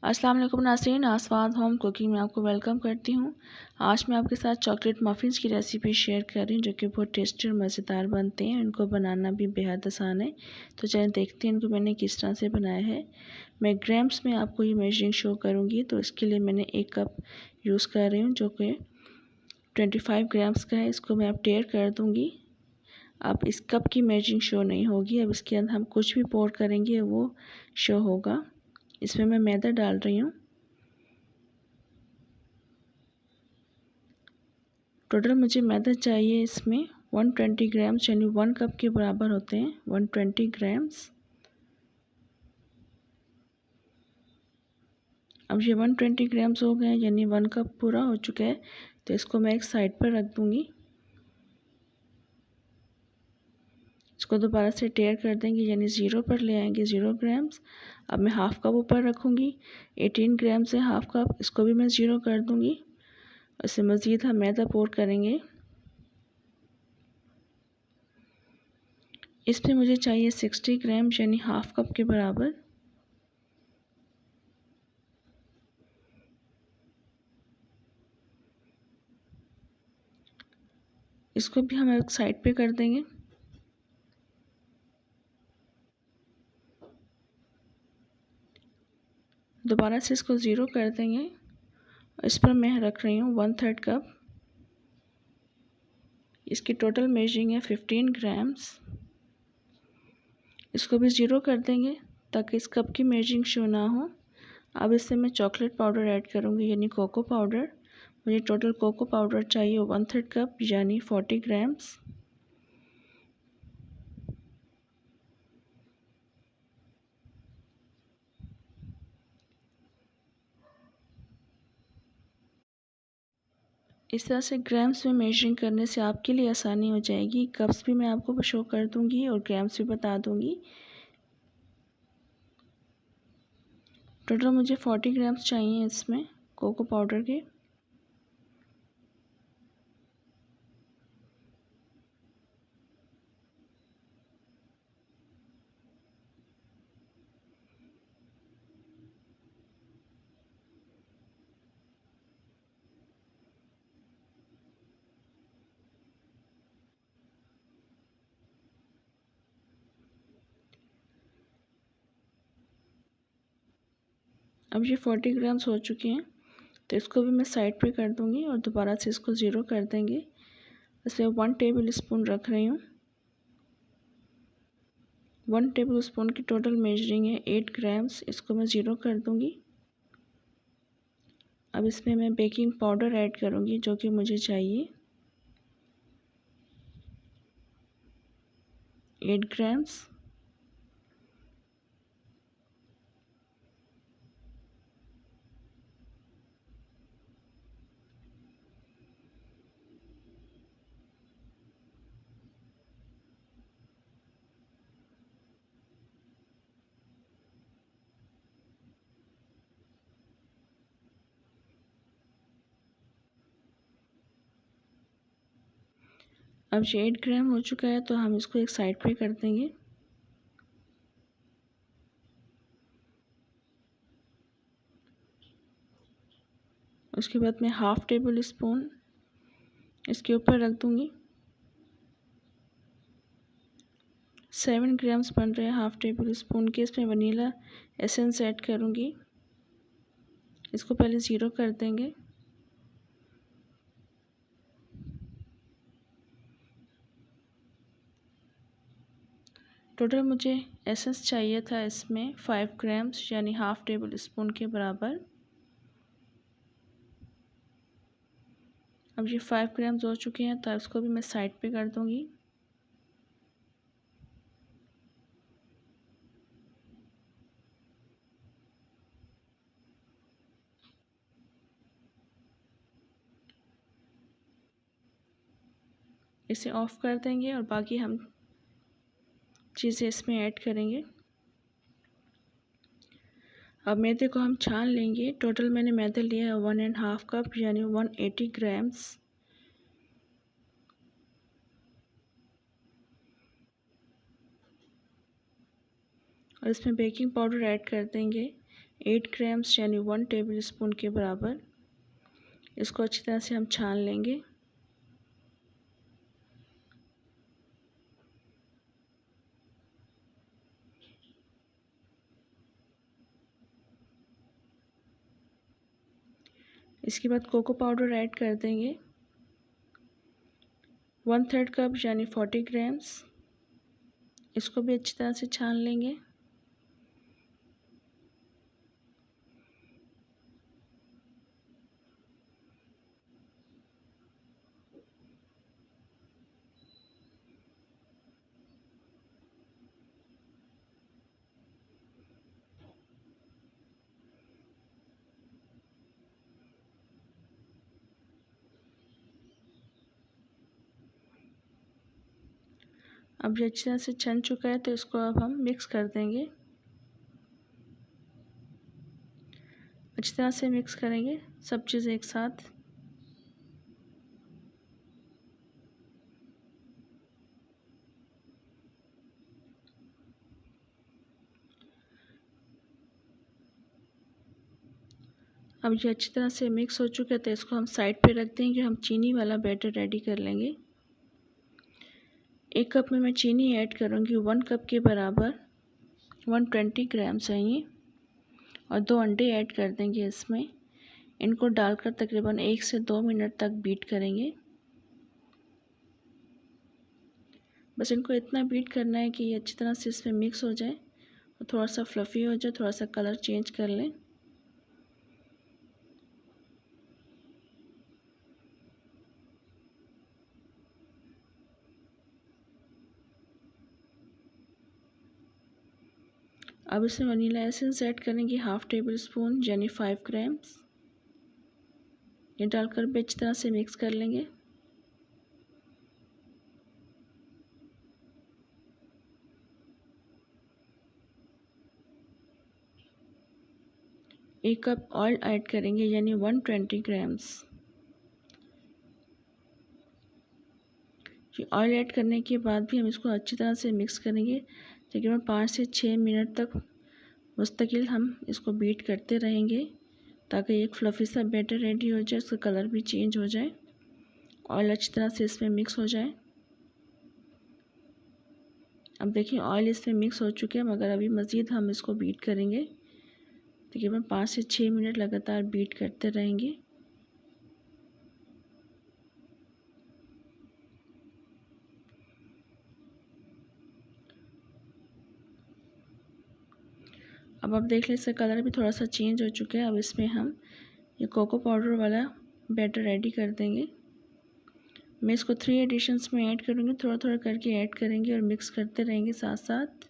अस्सलाम वालेकुम नाज़रीन, आस्वाद होम कुकिंग में आपको वेलकम करती हूँ। आज मैं आपके साथ चॉकलेट मफ़िन्स की रेसिपी शेयर कर रही हूँ जो कि बहुत टेस्टी और मज़ेदार बनते हैं। इनको बनाना भी बेहद आसान है। तो चलिए देखते हैं इनको मैंने किस तरह से बनाया है। मैं ग्राम्स में आपको ये मेजरिंग शो करूँगी। तो इसके लिए मैंने 1 कप यूज़ कर रही हूँ जो कि 25 ग्राम्स का है। इसको मैं अब टेयर कर दूँगी। अब इस कप की मेजरिंग शो नहीं होगी। अब इसके अंदर हम कुछ भी पोर करेंगे वो शो होगा। इसमें मैं मैदा डाल रही हूँ। टोटल मुझे मैदा चाहिए इसमें 120 ग्राम्स, यानी 1 कप के बराबर होते हैं 120 ग्राम्स। अब ये 120 ग्राम्स हो गए, यानी 1 कप पूरा हो चुका है। तो इसको मैं एक साइड पर रख दूँगी। इसको दोबारा से टेयर कर देंगे, यानी 0 पर ले आएंगे 0 ग्राम्स। अब मैं हाफ़ कप ऊपर रखूँगी। 18 ग्राम्स है हाफ़ कप, इसको भी मैं 0 कर दूँगी। इससे मज़ीद हम मैदा पोर करेंगे। इसमें मुझे चाहिए 60 ग्राम, यानी हाफ़ कप के बराबर। इसको भी हम एक साइड पे कर देंगे। दोबारा से इसको 0 कर देंगे। इस पर मैं रख रही हूँ 1/3 कप। इसकी टोटल मेजरिंग है 15 ग्राम्स। इसको भी 0 कर देंगे ताकि इस कप की मेजरिंग शो ना हो। अब इससे मैं चॉकलेट पाउडर ऐड करूँगी, यानी कोको पाउडर। मुझे टोटल कोको पाउडर चाहिए 1/3 कप, यानी 40 ग्राम्स। इस तरह से ग्राम्स में मेजरिंग करने से आपके लिए आसानी हो जाएगी। कप्स भी मैं आपको शो कर दूँगी और ग्राम्स भी बता दूँगी। टोटल मुझे 40 ग्राम्स चाहिए इसमें कोको पाउडर के। अब ये 40 ग्राम्स हो चुके हैं। तो इसको भी मैं साइड पे कर दूँगी और दोबारा से इसको 0 कर देंगे। इसमें 1 टेबल स्पून रख रही हूँ। 1 टेबल स्पून की टोटल मेजरिंग है 8 ग्राम्स। इसको मैं 0 कर दूँगी। अब इसमें मैं बेकिंग पाउडर ऐड करूँगी जो कि मुझे चाहिए 8 ग्राम्स। अब ये 8 ग्राम हो चुका है तो हम इसको एक साइड पे कर देंगे। उसके बाद मैं हाफ़ टेबल स्पून इसके ऊपर रख दूँगी। 7 ग्राम्स बन रहे हैं हाफ़ टेबल स्पून के। इसमें वनीला एसेंस ऐड करूँगी। इसको पहले 0 कर देंगे। टोटल मुझे एसेंस चाहिए था इसमें 5 ग्राम्स, यानी हाफ़ टेबल स्पून के बराबर। अब ये 5 ग्राम्स हो चुके हैं तो इसको भी मैं साइड पे कर दूँगी। इसे ऑफ़ कर देंगे और बाकी हम चीज़ें इसमें ऐड करेंगे। अब मैदे को हम छान लेंगे। टोटल मैंने मैदा लिया है 1.5 कप, यानी 180 ग्राम्स। और इसमें बेकिंग पाउडर ऐड कर देंगे 8 ग्राम्स यानी 1 टेबल स्पून के बराबर इसको अच्छी तरह से हम छान लेंगे। इसके बाद कोको पाउडर ऐड कर देंगे 1/3 कप यानी 40 ग्राम्स। इसको भी अच्छी तरह से छान लेंगे। अब ये अच्छी तरह से छन चुका है तो इसको अब हम मिक्स कर देंगे। अच्छी तरह से मिक्स करेंगे सब चीज़ एक साथ। अब ये अच्छी तरह से मिक्स हो चुका है तो इसको हम साइड पे रख देंगे। हम चीनी वाला बैटर रेडी कर लेंगे। 1 कप में मैं चीनी ऐड करूँगी 1 कप के बराबर 120 ग्राम्स है ये, और 2 अंडे ऐड कर देंगे इसमें। इनको डालकर तकरीबन 1 से 2 मिनट तक बीट करेंगे। बस इनको इतना बीट करना है कि ये अच्छी तरह से इसमें मिक्स हो जाए और थोड़ा सा फ्लफ़ी हो जाए, थोड़ा सा कलर चेंज कर लें। अब इसमें वनीला एसेंस ऐड करेंगे 1/2 टेबल स्पून यानी 5 ग्राम्स। ये डालकर भी अच्छी तरह से मिक्स कर लेंगे। एक कप ऑयल ऐड करेंगे यानी 120 ग्राम्स। ऑयल ऐड करने के बाद भी हम इसको अच्छी तरह से मिक्स करेंगे। तकरीबन 5 से 6 मिनट तक मुस्तकिल हम इसको बीट करते रहेंगे ताकि एक फ्लफ़ी सा बैटर रेडी हो जाए, उसका कलर भी चेंज हो जाए, ऑयल अच्छी तरह से इसमें मिक्स हो जाए। अब देखिए ऑयल इसमें मिक्स हो चुके हैं, मगर अभी मज़ीद हम इसको बीट करेंगे। तकरीबन 5 से 6 मिनट लगातार बीट करते रहेंगे। अब आप देख लें इसका कलर भी थोड़ा सा चेंज हो चुका है। अब इसमें हम ये कोको पाउडर वाला बैटर रेडी कर देंगे। मैं इसको 3 एडिशंस में ऐड करूँगी, थोड़ा थोड़ा करके ऐड करेंगे और मिक्स करते रहेंगे साथ साथ।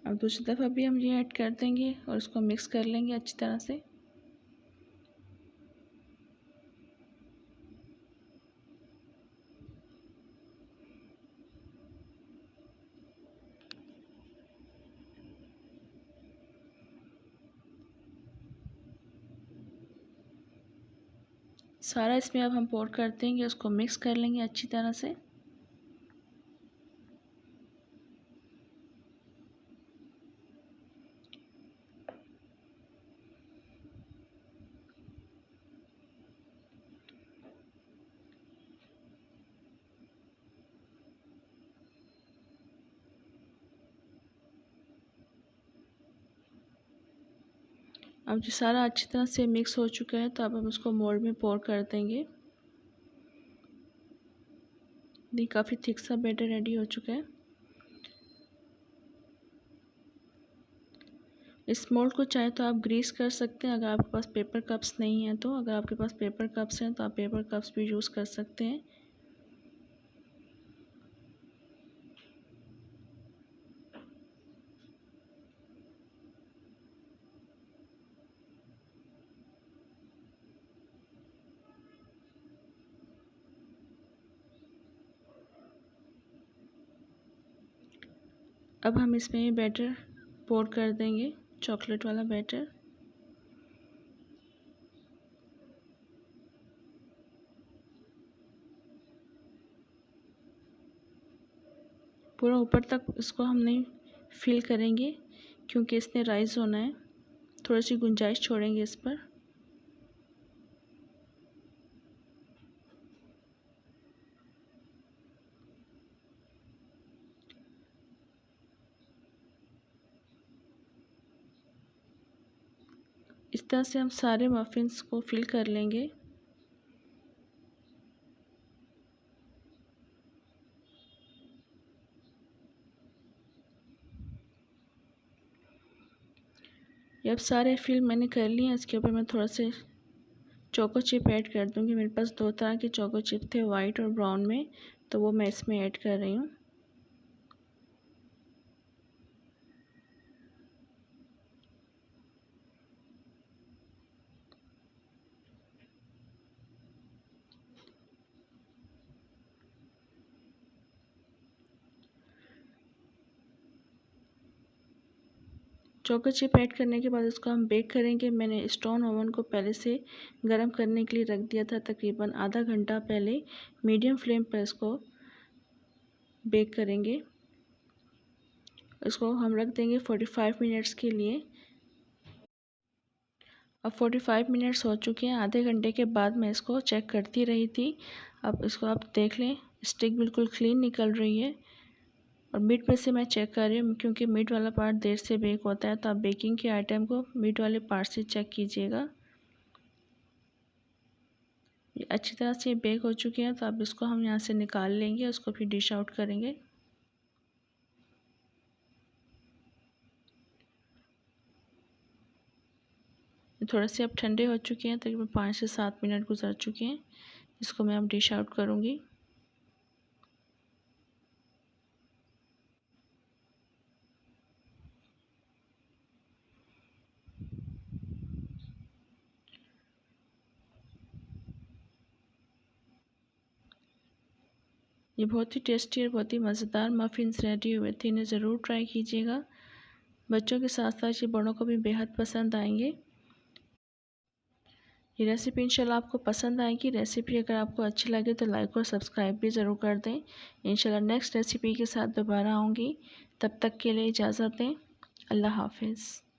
अब दूसरी दफ़ा भी हम ये ऐड कर देंगे और इसको मिक्स कर लेंगे अच्छी तरह से। सारा इसमें अब हम पोर कर देंगे, उसको मिक्स कर लेंगे अच्छी तरह से। अब जो सारा अच्छी तरह से मिक्स हो चुका है तो अब हम इसको मोल्ड में पोर कर देंगे। ये काफ़ी थिक सा बैटर रेडी हो चुका है। इस मोल्ड को चाहे तो आप ग्रीस कर सकते हैं अगर आपके पास पेपर कप्स नहीं हैं तो। अगर आपके पास पेपर कप्स हैं तो आप पेपर कप्स भी यूज़ कर सकते हैं। अब हम इसमें ये बैटर पोर कर देंगे, चॉकलेट वाला बैटर। पूरा ऊपर तक इसको हम नहीं फिल करेंगे क्योंकि इसने राइस होना है, थोड़ी सी गुंजाइश छोड़ेंगे इस पर। इस तरह से हम सारे मफ़िन्स को फिल कर लेंगे। ये अब सारे फिल मैंने कर लिए हैं। इसके ऊपर मैं थोड़ा से चोको चिप ऐड कर दूँगी। मेरे पास 2 तरह के चोको चिप थे, वाइट और ब्राउन में, तो वो मैं इसमें ऐड कर रही हूँ। चोको चिप ऐड करने के बाद इसको हम बेक करेंगे। मैंने स्टोन ओवन को पहले से गर्म करने के लिए रख दिया था, तकरीबन आधा घंटा पहले। मीडियम फ्लेम पर इसको बेक करेंगे। इसको हम रख देंगे 45 मिनट्स के लिए। अब 45 मिनट्स हो चुके हैं। आधे घंटे के बाद मैं इसको चेक करती रही थी। अब इसको आप देख लें, स्टिक बिल्कुल क्लीन निकल रही है। और मीट में से मैं चेक कर रही हूँ क्योंकि मीट वाला पार्ट देर से बेक होता है, तो आप बेकिंग के आइटम को मीट वाले पार्ट से चेक कीजिएगा। ये अच्छी तरह से बेक हो चुके हैं, तो अब इसको हम यहाँ से निकाल लेंगे, उसको फिर डिश आउट करेंगे। थोड़े से अब ठंडे हो चुके हैं, तकरीबन 5 से 7 मिनट गुजर चुके हैं। इसको मैं अब डिश आउट करूँगी। ये बहुत ही टेस्टी और बहुत ही मज़ेदार मफ़िन्स रेडी हुए थे। इन्हें ज़रूर ट्राई कीजिएगा। बच्चों के साथ साथ ये बड़ों को भी बेहद पसंद आएंगे। ये रेसिपी इंशाल्लाह आपको पसंद आएगी। रेसिपी अगर आपको अच्छी लगे तो लाइक और सब्सक्राइब भी ज़रूर कर दें। इंशाल्लाह नेक्स्ट रेसिपी के साथ दोबारा आऊँगी। तब तक के लिए इजाज़त दें। अल्लाह हाफ़िज़।